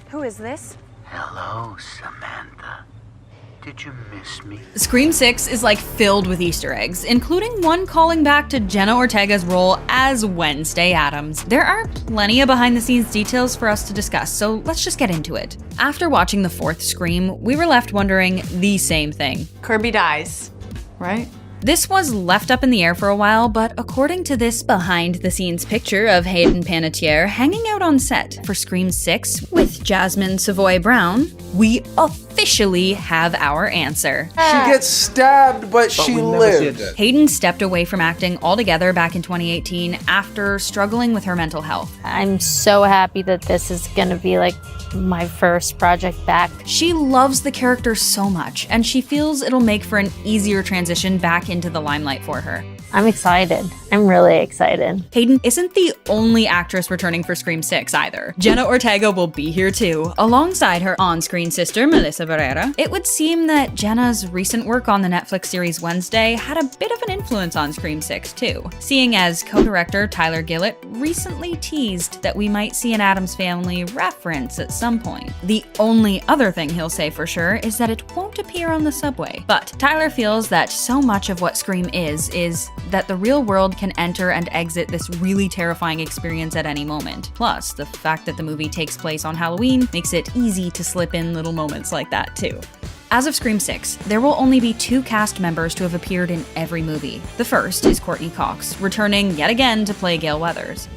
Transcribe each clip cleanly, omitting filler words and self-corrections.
Who is this? Hello, Samantha. Did you miss me? Scream 6 is like filled with Easter eggs, including one calling back to Jenna Ortega's role as Wednesday Addams. There are plenty of behind the scenes details for us to discuss, so let's just get into it. After watching the fourth Scream, we were left wondering the same thing. Kirby dies, right? This was left up in the air for a while, but according to this behind-the-scenes picture of Hayden Panettiere hanging out on set for Scream 6 with Jasmine Savoy Brown, we officially have our answer. She gets stabbed, but she lived. Hayden stepped away from acting altogether back in 2018 after struggling with her mental health. I'm so happy that this is gonna be like my first project back. She loves the character so much, and she feels it'll make for an easier transition back into the limelight for her. I'm excited. I'm really excited. Hayden isn't the only actress returning for Scream 6 either. Jenna Ortega will be here too, alongside her on-screen sister, Melissa Barrera. It would seem that Jenna's recent work on the Netflix series Wednesday had a bit of an influence on Scream 6 too, seeing as co-director Tyler Gillett recently teased that we might see an Addams Family reference at some point. The only other thing he'll say for sure is that it won't appear on the subway. But Tyler feels that so much of what Scream is that the real world can enter and exit this really terrifying experience at any moment. Plus, the fact that the movie takes place on Halloween makes it easy to slip in little moments like that too. As of Scream 6, there will only be 2 cast members to have appeared in every movie. The first is Courtney Cox, returning yet again to play Gail Weathers.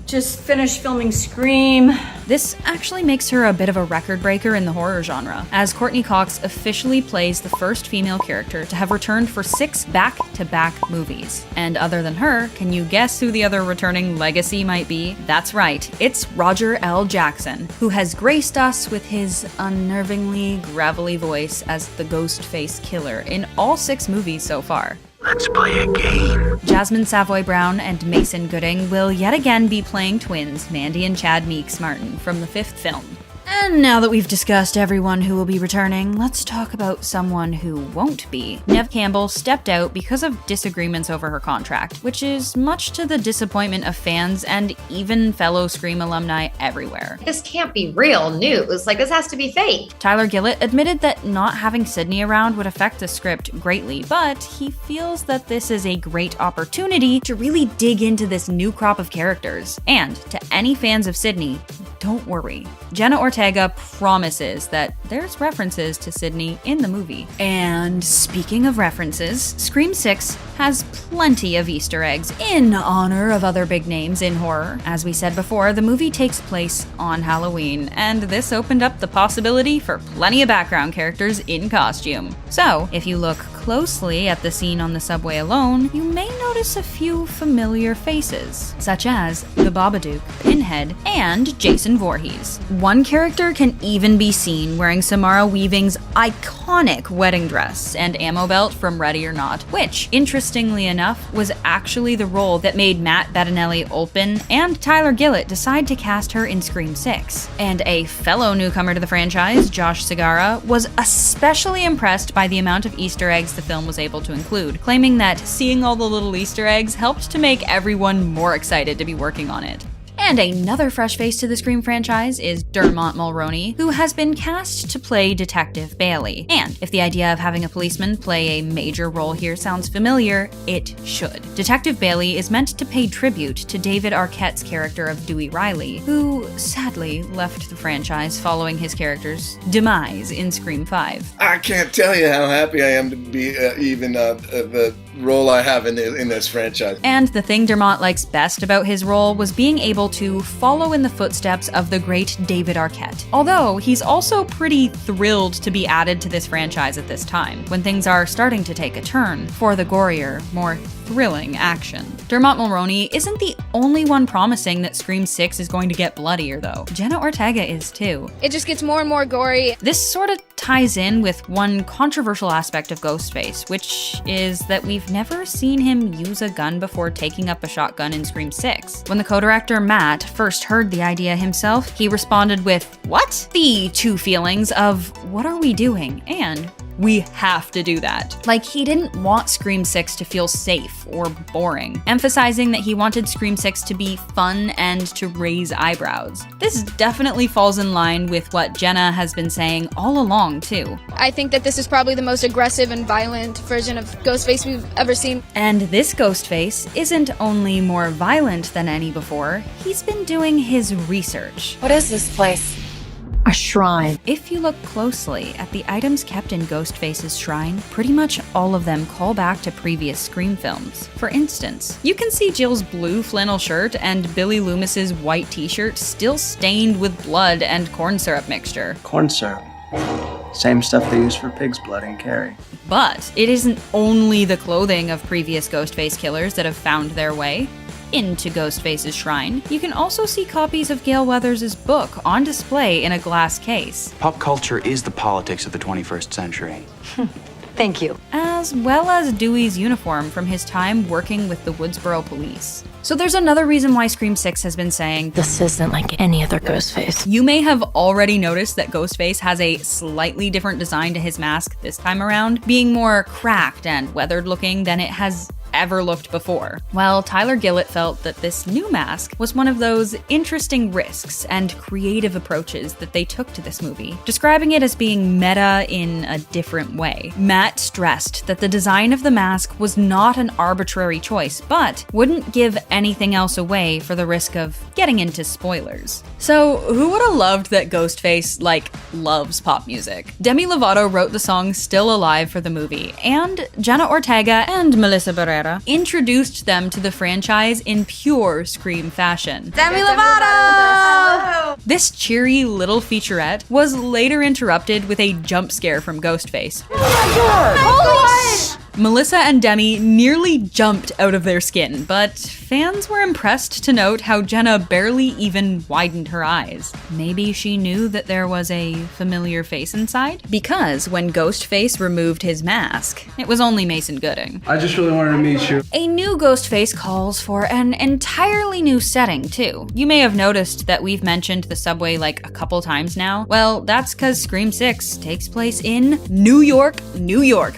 Just finished filming Scream. This actually makes her a bit of a record breaker in the horror genre, as Courtney Cox officially plays the first female character to have returned for 6 back-to-back movies. And other than her, can you guess who the other returning legacy might be? That's right, it's Roger L. Jackson, who has graced us with his unnervingly gravelly voice as the Ghostface killer in all 6 movies so far. Let's play a game. Jasmine Savoy Brown and Mason Gooding will yet again be playing twins, Mandy and Chad Meeks Martin, from the 5th film. And now that we've discussed everyone who will be returning, let's talk about someone who won't be. Neve Campbell stepped out because of disagreements over her contract, which is much to the disappointment of fans and even fellow Scream alumni everywhere. This can't be real news. Like, this has to be fake. Tyler Gillett admitted that not having Sydney around would affect the script greatly, but he feels that this is a great opportunity to really dig into this new crop of characters. And to any fans of Sydney, don't worry. Jenna Ortega promises that there's references to Sydney in the movie. And speaking of references, Scream 6 has plenty of Easter eggs in honor of other big names in horror. As we said before, the movie takes place on Halloween, and this opened up the possibility for plenty of background characters in costume. So, if you look closely at the scene on the subway alone, you may notice a few familiar faces, such as the Babadook, Pinhead, and Jason Voorhees. One character can even be seen wearing Samara Weaving's iconic wedding dress and ammo belt from Ready or Not, which, interestingly enough, was actually the role that made Matt Bettinelli-Olpin and Tyler Gillett decide to cast her in Scream 6. And a fellow newcomer to the franchise, Josh Segarra, was especially impressed by the amount of Easter eggs the film was able to include, claiming that seeing all the little Easter eggs helped to make everyone more excited to be working on it. And another fresh face to the Scream franchise is Dermot Mulroney, who has been cast to play Detective Bailey. And if the idea of having a policeman play a major role here sounds familiar, it should. Detective Bailey is meant to pay tribute to David Arquette's character of Dewey Riley, who sadly left the franchise following his character's demise in Scream 5. I can't tell you how happy I am to be the role I have in this franchise. And the thing Dermot likes best about his role was being able to follow in the footsteps of the great David Arquette. Although, he's also pretty thrilled to be added to this franchise at this time, when things are starting to take a turn for the gorier, more thrilling action. Dermot Mulroney isn't the only one promising that Scream 6 is going to get bloodier, though. Jenna Ortega is too. It just gets more and more gory. This sort of ties in with one controversial aspect of Ghostface, which is that we've never seen him use a gun before taking up a shotgun in Scream 6. When the co-director Matt first heard the idea himself, he responded with, "What?" The two feelings of, what are we doing? And We have to do that. Like, he didn't want Scream 6 to feel safe or boring, emphasizing that he wanted Scream 6 to be fun and to raise eyebrows. This definitely falls in line with what Jenna has been saying all along, too. I think that this is probably the most aggressive and violent version of Ghostface we've ever seen. And this Ghostface isn't only more violent than any before, he's been doing his research. What is this place? A shrine. If you look closely at the items kept in Ghostface's shrine, pretty much all of them call back to previous Scream films. For instance, you can see Jill's blue flannel shirt and Billy Loomis's white t-shirt still stained with blood and corn syrup mixture. Corn syrup. Same stuff they use for pig's blood in Carrie. But it isn't only the clothing of previous Ghostface killers that have found their way into Ghostface's shrine. You can also see copies of Gail Weathers' book on display in a glass case. Pop culture is the politics of the 21st century. Thank you. As well as Dewey's uniform from his time working with the Woodsboro police. So there's another reason why Scream 6 has been saying, This isn't like any other Ghostface. You may have already noticed that Ghostface has a slightly different design to his mask this time around, being more cracked and weathered looking than it has ever looked before. Well, Tyler Gillett felt that this new mask was one of those interesting risks and creative approaches that they took to this movie, describing it as being meta in a different way. Matt stressed that the design of the mask was not an arbitrary choice, but wouldn't give anything else away for the risk of getting into spoilers. So, who would have loved that Ghostface, loves pop music? Demi Lovato wrote the song Still Alive for the movie, and Jenna Ortega and Melissa Barrera introduced them to the franchise in pure Scream fashion. Demi Lovato! This cheery little featurette was later interrupted with a jump scare from Ghostface. Melissa and Demi nearly jumped out of their skin, but fans were impressed to note how Jenna barely even widened her eyes. Maybe she knew that there was a familiar face inside? Because when Ghostface removed his mask, it was only Mason Gooding. I just really wanted to meet you. A new Ghostface calls for an entirely new setting, too. You may have noticed that we've mentioned the subway a couple times now. Well, that's because Scream 6 takes place in New York,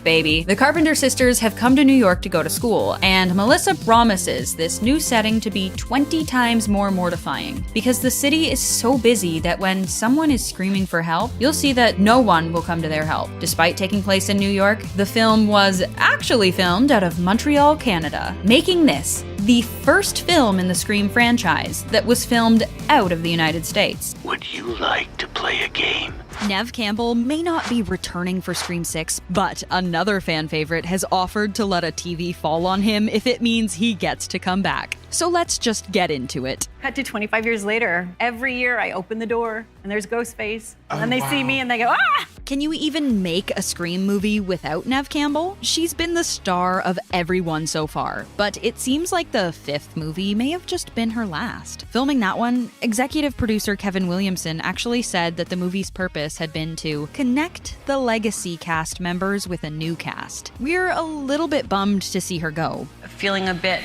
baby. The Carpenter sisters have come to New York to go to school, and Melissa promises this new setting to be 20 times more mortifying, because the city is so busy that when someone is screaming for help, you'll see that no one will come to their help. Despite taking place in New York, the film was actually filmed out of Montreal, Canada, making this the first film in the Scream franchise that was filmed out of the United States. Would you like to play a game? Neve Campbell may not be returning for Scream 6, but another fan favorite has offered to let a TV fall on him if it means he gets to come back. So let's just get into it. Cut to 25 years later. Every year I open the door and there's Ghostface. And then they see me and they go, ah! Can you even make a Scream movie without Neve Campbell? She's been the star of everyone so far, but it seems like the 5th movie may have just been her last. Filming that one, executive producer Kevin Williamson actually said that the movie's purpose had been to connect the legacy cast members with a new cast. We're a little bit bummed to see her go. Feeling a bit,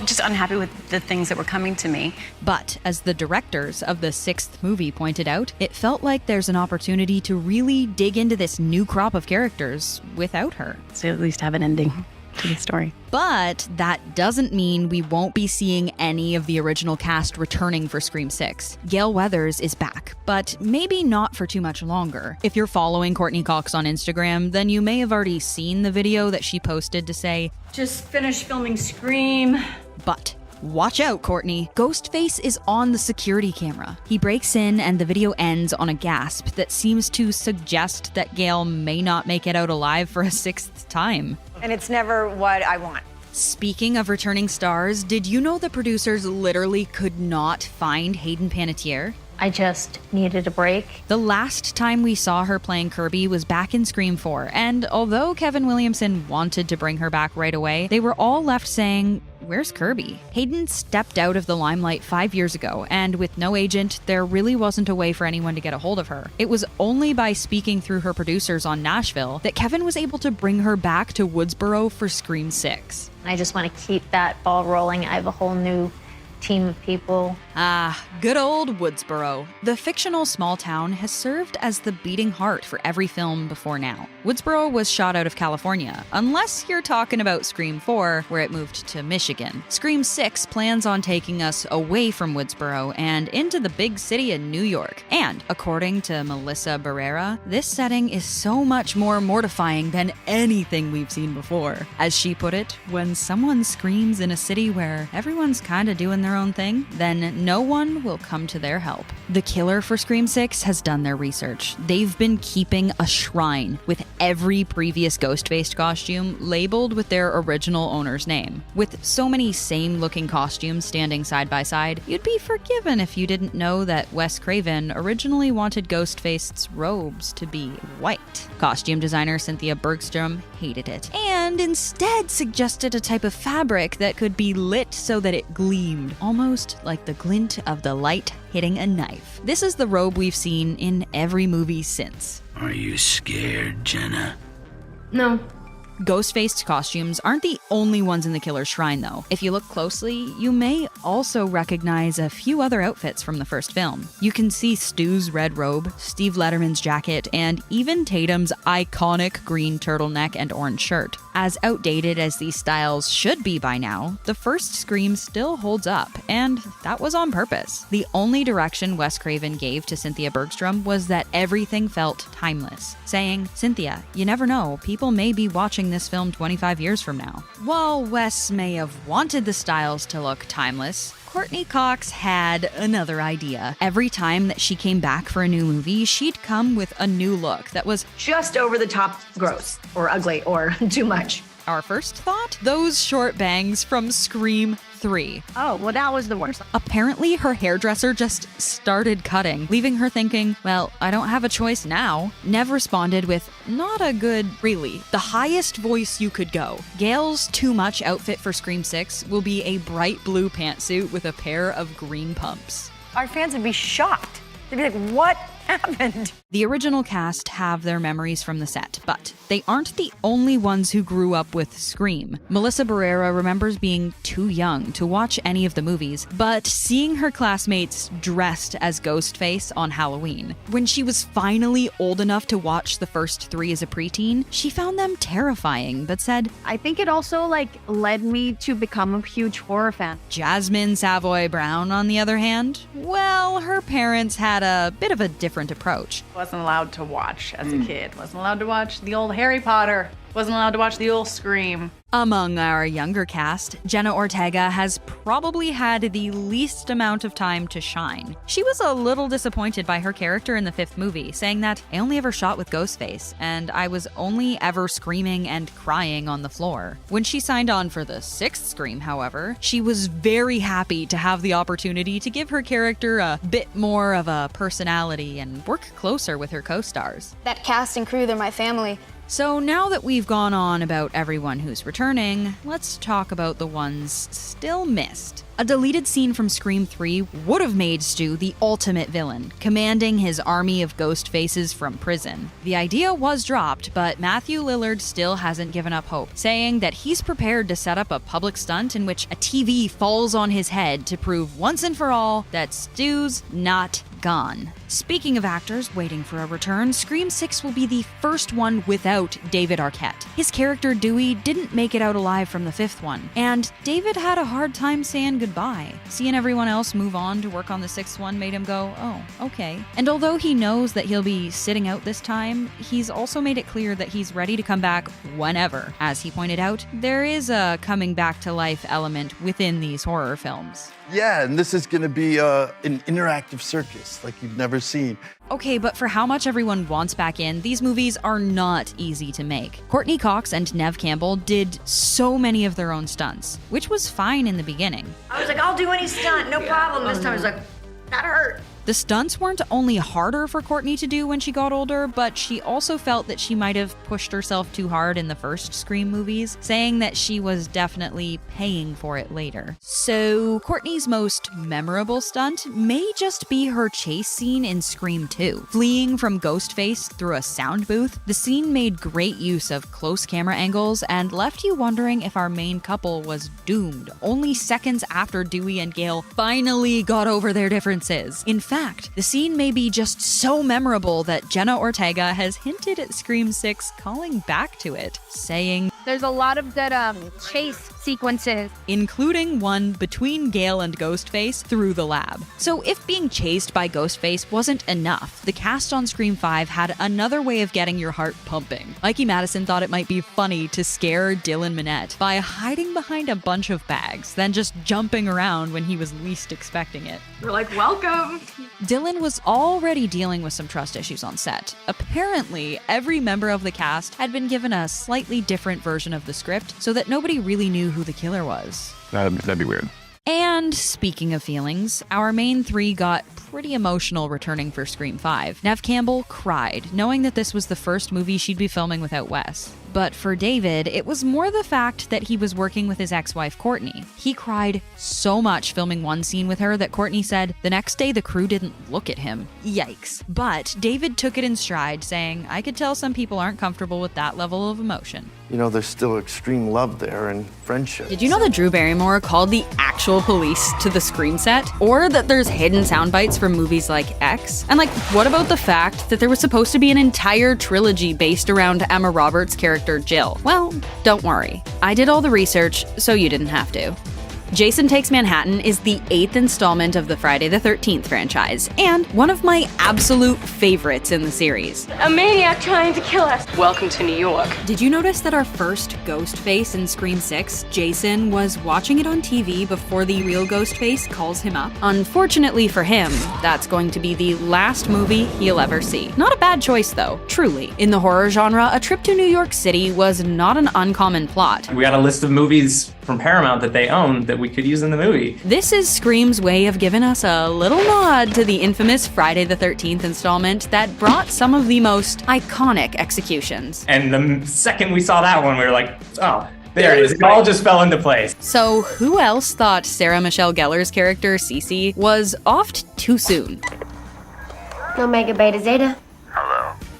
just unhappy with the things that were coming to me. But as the directors of the 6th movie pointed out, it felt like there's an opportunity to really dig into this new crop of characters without her. So at least have an ending to the story. But that doesn't mean we won't be seeing any of the original cast returning for Scream 6. Gail Weathers is back, but maybe not for too much longer. If you're following Courtney Cox on Instagram, then you may have already seen the video that she posted to say, Just finished filming Scream. But watch out, Courtney. Ghostface is on the security camera. He breaks in and the video ends on a gasp that seems to suggest that Gail may not make it out alive for a 6th time. And it's never what I want. Speaking of returning stars, did you know the producers literally could not find Hayden Panettiere? I just needed a break. The last time we saw her playing Kirby was back in Scream 4, and although Kevin Williamson wanted to bring her back right away, they were all left saying, where's Kirby? Hayden stepped out of the limelight 5 years ago, and with no agent, there really wasn't a way for anyone to get a hold of her. It was only by speaking through her producers on Nashville that Kevin was able to bring her back to Woodsboro for Scream 6. I just want to keep that ball rolling. I have a whole new team of people. Ah, good old Woodsboro. The fictional small town has served as the beating heart for every film before now. Woodsboro was shot out of California, unless you're talking about Scream 4, where it moved to Michigan. Scream 6 plans on taking us away from Woodsboro and into the big city of New York. And, according to Melissa Barrera, this setting is so much more mortifying than anything we've seen before. As she put it, when someone screams in a city where everyone's kinda doing their own thing, then no one will come to their help. The killer for Scream 6 has done their research. They've been keeping a shrine with every previous Ghostface costume labeled with their original owner's name. With so many same-looking costumes standing side by side, you'd be forgiven if you didn't know that Wes Craven originally wanted Ghostface's robes to be white. Costume designer Cynthia Bergstrom hated it, and instead suggested a type of fabric that could be lit so that it gleamed, almost like the glint of the light hitting a knife. This is the robe we've seen in every movie since. Are you scared, Jenna? No. Ghostface costumes aren't the only ones in the killer's shrine, though. If you look closely, you may also recognize a few other outfits from the first film. You can see Stu's red robe, Steve Letterman's jacket, and even Tatum's iconic green turtleneck and orange shirt. As outdated as these styles should be by now, the first Scream still holds up, and that was on purpose. The only direction Wes Craven gave to Cynthia Bergstrom was that everything felt timeless, saying, "Cynthia, you never know, people may be watching this film 25 years from now." While Wes may have wanted the styles to look timeless, Courtney Cox had another idea. Every time that she came back for a new movie, she'd come with a new look that was Just over the top gross or ugly or too much. our first thought, those short bangs from Scream 3. Oh, well, that was the worst. Apparently, her hairdresser just started cutting, leaving her thinking, well, I don't have a choice now. Neve responded with, not a good, really, the highest voice you could go. Gail's too much outfit for Scream 6 will be a bright blue pantsuit with a pair of green pumps. Our fans would be shocked. They'd be like, what happened? The original cast have their memories from the set, but they aren't the only ones who grew up with Scream. Melissa Barrera remembers being too young to watch any of the movies, but seeing her classmates dressed as Ghostface on Halloween. When she was finally old enough to watch the first 3 as a preteen, she found them terrifying, but said, I think it also led me to become a huge horror fan. Jasmine Savoy Brown, on the other hand, well, her parents had a bit of a different approach. Wasn't allowed to watch as a kid. Wasn't allowed to watch the old Harry Potter. Wasn't allowed to watch the old Scream. Among our younger cast, Jenna Ortega has probably had the least amount of time to shine. She was a little disappointed by her character in the 5th movie, saying that I only ever shot with Ghostface, and I was only ever screaming and crying on the floor. When she signed on for the 6th Scream, however, she was very happy to have the opportunity to give her character a bit more of a personality and work closer with her co-stars. That cast and crew, they're my family. So now that we've gone on about everyone who's returning, let's talk about the ones still missed. A deleted scene from Scream 3 would have made Stu the ultimate villain, commanding his army of ghost faces from prison. The idea was dropped, but Matthew Lillard still hasn't given up hope, saying that he's prepared to set up a public stunt in which a TV falls on his head to prove once and for all that Stu's not gone. Speaking of actors waiting for a return, Scream 6 will be the first one without David Arquette. His character Dewey didn't make it out alive from the 5th one, and David had a hard time saying goodbye. Seeing everyone else move on to work on the 6th one made him go, oh, okay. And although he knows that he'll be sitting out this time, he's also made it clear that he's ready to come back whenever. As he pointed out, there is a coming back to life element within these horror films. Yeah, and this is going to be an interactive circus like you've never seen. Okay, but for how much everyone wants back in, these movies are not easy to make. Courtney Cox and Neve Campbell did so many of their own stunts, which was fine in the beginning. I was like, I'll do any stunt, no problem. This time I was like, that hurt. The stunts weren't only harder for Courtney to do when she got older, but she also felt that she might have pushed herself too hard in the first Scream movies, saying that she was definitely paying for it later. So Courtney's most memorable stunt may just be her chase scene in Scream 2. Fleeing from Ghostface through a sound booth, the scene made great use of close camera angles and left you wondering if our main couple was doomed only seconds after Dewey and Gail finally got over their differences. In fact, the scene may be just so memorable that Jenna Ortega has hinted at Scream 6 calling back to it, saying, There's a lot of good chase sequences, including one between Gail and Ghostface through the lab. So if being chased by Ghostface wasn't enough, the cast on Scream 5 had another way of getting your heart pumping. Mikey Madison thought it might be funny to scare Dylan Minnette by hiding behind a bunch of bags, then just jumping around when he was least expecting it. We're like, welcome. Dylan was already dealing with some trust issues on set. Apparently, every member of the cast had been given a slightly different version of the script so that nobody really knew who the killer was. That'd be weird. And speaking of feelings, our main three got pretty emotional returning for Scream 5. Neve Campbell cried, knowing that this was the first movie she'd be filming without Wes. But for David, it was more the fact that he was working with his ex-wife Courtney. He cried so much filming one scene with her that Courtney said the next day the crew didn't look at him. Yikes. But David took it in stride, saying, I could tell some people aren't comfortable with that level of emotion. You know, there's still extreme love there and friendship. Did you know that Drew Barrymore called the actual police to the Scream set? Or that there's hidden sound bites from movies like X? And what about the fact that there was supposed to be an entire trilogy based around Emma Roberts' character Jill? Well, don't worry. I did all the research, so you didn't have to. Jason Takes Manhattan is the 8th installment of the Friday the 13th franchise, and one of my absolute favorites in the series. A maniac trying to kill us. Welcome to New York. Did you notice that our first Ghostface in Scream 6, Jason, was watching it on TV before the real Ghostface calls him up? Unfortunately for him, that's going to be the last movie he'll ever see. Not a bad choice though, truly. In the horror genre, a trip to New York City was not an uncommon plot. We got a list of movies from Paramount that they own that we could use in the movie. This is Scream's way of giving us a little nod to the infamous Friday the 13th installment that brought some of the most iconic executions. And the second we saw that one, we were like, oh, there it is. It all just fell into place. So who else thought Sarah Michelle Gellar's character, Cece, was offed too soon? Omega Beta Zeta.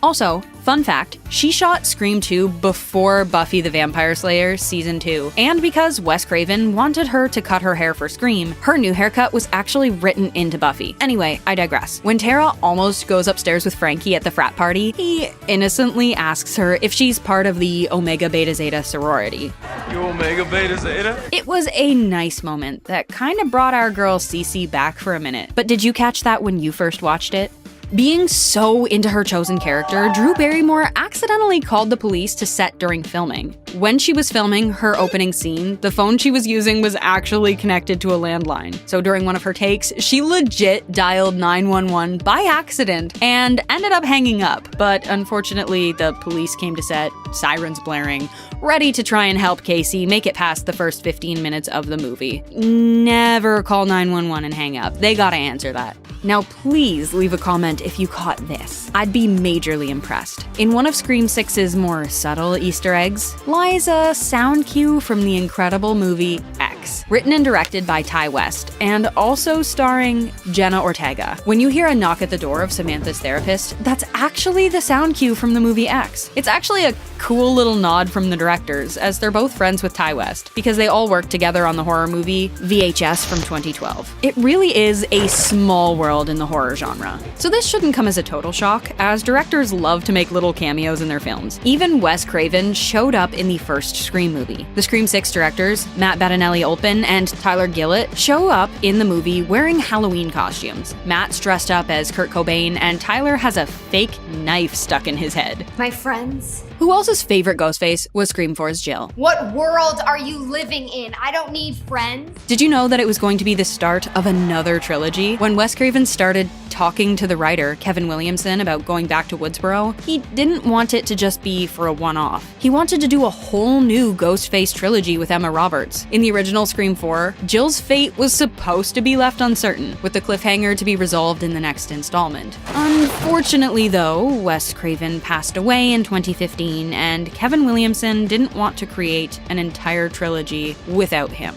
Also, fun fact, she shot Scream 2 before Buffy the Vampire Slayer Season 2, and because Wes Craven wanted her to cut her hair for Scream, her new haircut was actually written into Buffy. Anyway, I digress. When Tara almost goes upstairs with Frankie at the frat party, he innocently asks her if she's part of the Omega Beta Zeta sorority. You Omega Beta Zeta? It was a nice moment that kind of brought our girl Cece back for a minute. But did you catch that when you first watched it? Being so into her chosen character, Drew Barrymore accidentally called the police to set during filming. When she was filming her opening scene, the phone she was using was actually connected to a landline. So during one of her takes, she legit dialed 911 by accident and ended up hanging up. But unfortunately, the police came to set, sirens blaring, ready to try and help Casey make it past the first 15 minutes of the movie. Never call 911 and hang up. They gotta answer that. Now please leave a comment if you caught this. I'd be majorly impressed. In one of Scream 6's more subtle Easter eggs lies a sound cue from the incredible movie X, written and directed by Ty West, and also starring Jenna Ortega. When you hear a knock at the door of Samantha's therapist, that's actually the sound cue from the movie X. It's actually a cool little nod from the directors, as they're both friends with Ty West, because they all worked together on the horror movie VHS from 2012. It really is a small world in the horror genre. So this shouldn't come as a total shock, as directors love to make little cameos in their films. Even Wes Craven showed up in the first Scream movie. The Scream 6 directors, Matt Bettinelli-Olpin and Tyler Gillett, show up in the movie wearing Halloween costumes. Matt's dressed up as Kurt Cobain, and Tyler has a fake knife stuck in his head. My friends. Who else's favorite Ghostface was Scream 4's Jill? What world are you living in? I don't need friends. Did you know that it was going to be the start of another trilogy? When Wes Craven started talking to the writer, Kevin Williamson, about going back to Woodsboro, he didn't want it to just be for a one-off. He wanted to do a whole new Ghostface trilogy with Emma Roberts. In the original Scream 4, Jill's fate was supposed to be left uncertain, with the cliffhanger to be resolved in the next installment. Unfortunately, though, Wes Craven passed away in 2015, and Kevin Williamson didn't want to create an entire trilogy without him.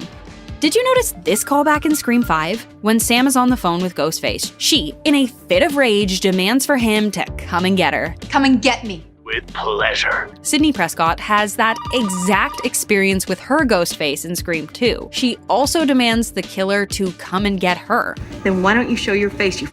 Did you notice this callback in Scream 5? When Sam is on the phone with Ghostface, she, in a fit of rage, demands for him to come and get her. Come and get me. With pleasure. Sidney Prescott has that exact experience with her Ghostface in Scream 2. She also demands the killer to come and get her. Then why don't you show your face, you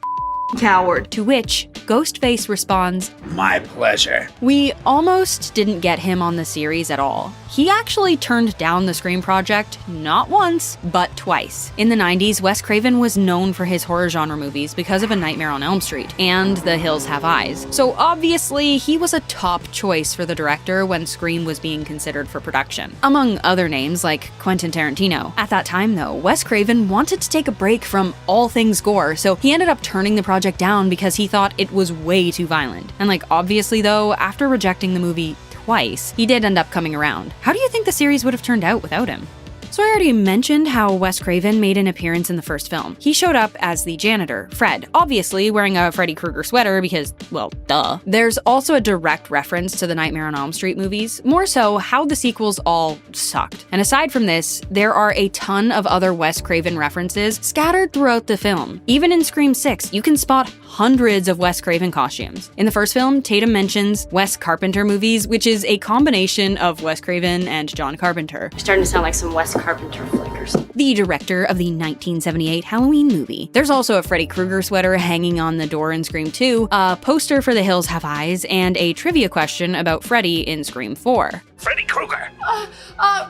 coward? To which Ghostface responds, My pleasure. We almost didn't get him on the series at all. He actually turned down the Scream project not once, but twice. In the 90s, Wes Craven was known for his horror genre movies because of A Nightmare on Elm Street and The Hills Have Eyes. So obviously, he was a top choice for the director when Scream was being considered for production, among other names like Quentin Tarantino. At that time, though, Wes Craven wanted to take a break from all things gore, so he ended up turning the project down because he thought it was way too violent. And obviously though, after rejecting the movie twice, he did end up coming around. How do you think the series would have turned out without him? So I already mentioned how Wes Craven made an appearance in the first film. He showed up as the janitor, Fred, obviously wearing a Freddy Krueger sweater because, well, duh. There's also a direct reference to the Nightmare on Elm Street movies, more so how the sequels all sucked. And aside from this, there are a ton of other Wes Craven references scattered throughout the film. Even in Scream 6, you can spot hundreds of Wes Craven costumes. In the first film, Tatum mentions Wes Carpenter movies, which is a combination of Wes Craven and John Carpenter. You're starting to sound like some Wes Carpenter flickers. The director of the 1978 Halloween movie. There's also a Freddy Krueger sweater hanging on the door in Scream 2, a poster for The Hills Have Eyes, and a trivia question about Freddy in Scream 4. Freddy Krueger.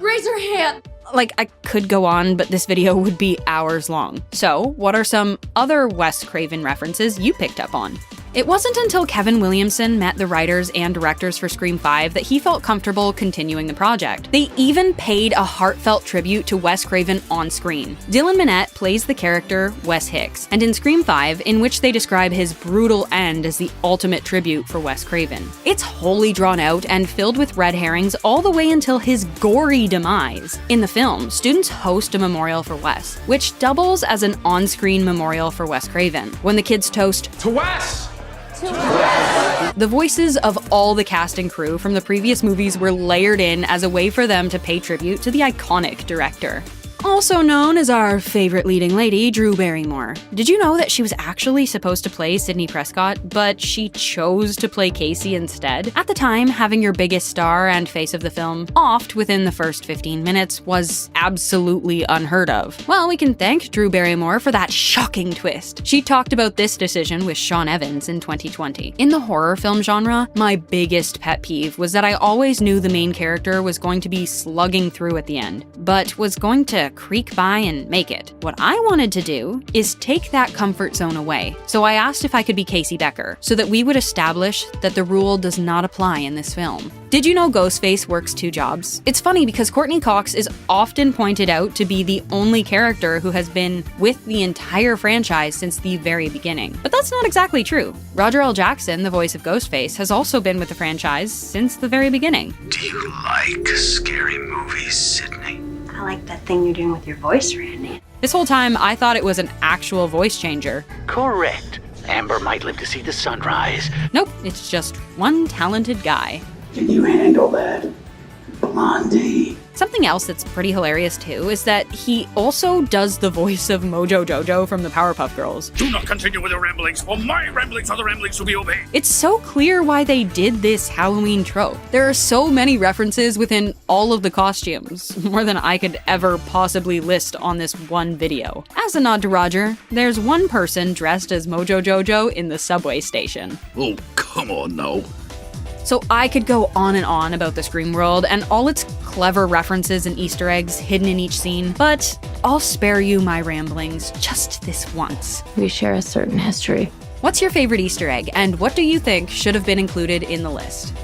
Raise your hand. I could go on, but this video would be hours long. So, what are some other Wes Craven references you picked up on? It wasn't until Kevin Williamson met the writers and directors for Scream 5 that he felt comfortable continuing the project. They even paid a heartfelt tribute to Wes Craven on screen. Dylan Minnette plays the character Wes Hicks, and in Scream 5, in which they describe his brutal end as the ultimate tribute for Wes Craven. It's wholly drawn out and filled with red herrings all the way until his gory demise. In the film, students host a memorial for Wes, which doubles as an on-screen memorial for Wes Craven. When the kids toast, To Wes! the voices of all the cast and crew from the previous movies were layered in as a way for them to pay tribute to the iconic director. Also known as our favorite leading lady, Drew Barrymore. Did you know that she was actually supposed to play Sidney Prescott, but she chose to play Casey instead? At the time, having your biggest star and face of the film offed within the first 15 minutes was absolutely unheard of. Well, we can thank Drew Barrymore for that shocking twist. She talked about this decision with Sean Evans in 2020. In the horror film genre, my biggest pet peeve was that I always knew the main character was going to be slugging through at the end, but was going to creak by and make it. What I wanted to do is take that comfort zone away. So I asked if I could be Casey Becker, so that we would establish that the rule does not apply in this film. Did you know Ghostface works 2 jobs? It's funny because Courtney Cox is often pointed out to be the only character who has been with the entire franchise since the very beginning. But that's not exactly true. Roger L. Jackson, the voice of Ghostface, has also been with the franchise since the very beginning. Do you like scary movies, Sydney? I like that thing you're doing with your voice, Randy. This whole time, I thought it was an actual voice changer. Correct. Amber might live to see the sunrise. Nope, it's just one talented guy. Can you handle that, Blondie? Something else that's pretty hilarious too is that he also does the voice of Mojo Jojo from the Powerpuff Girls. Do not continue with your ramblings, for my ramblings are the ramblings to be obeyed. It's so clear why they did this Halloween trope. There are so many references within all of the costumes, more than I could ever possibly list on this one video. As a nod to Roger, there's one person dressed as Mojo Jojo in the subway station. Oh, come on now. So I could go on and on about the Scream world and all its clever references and Easter eggs hidden in each scene, but I'll spare you my ramblings just this once. We share a certain history. What's your favorite Easter egg, and what do you think should have been included in the list?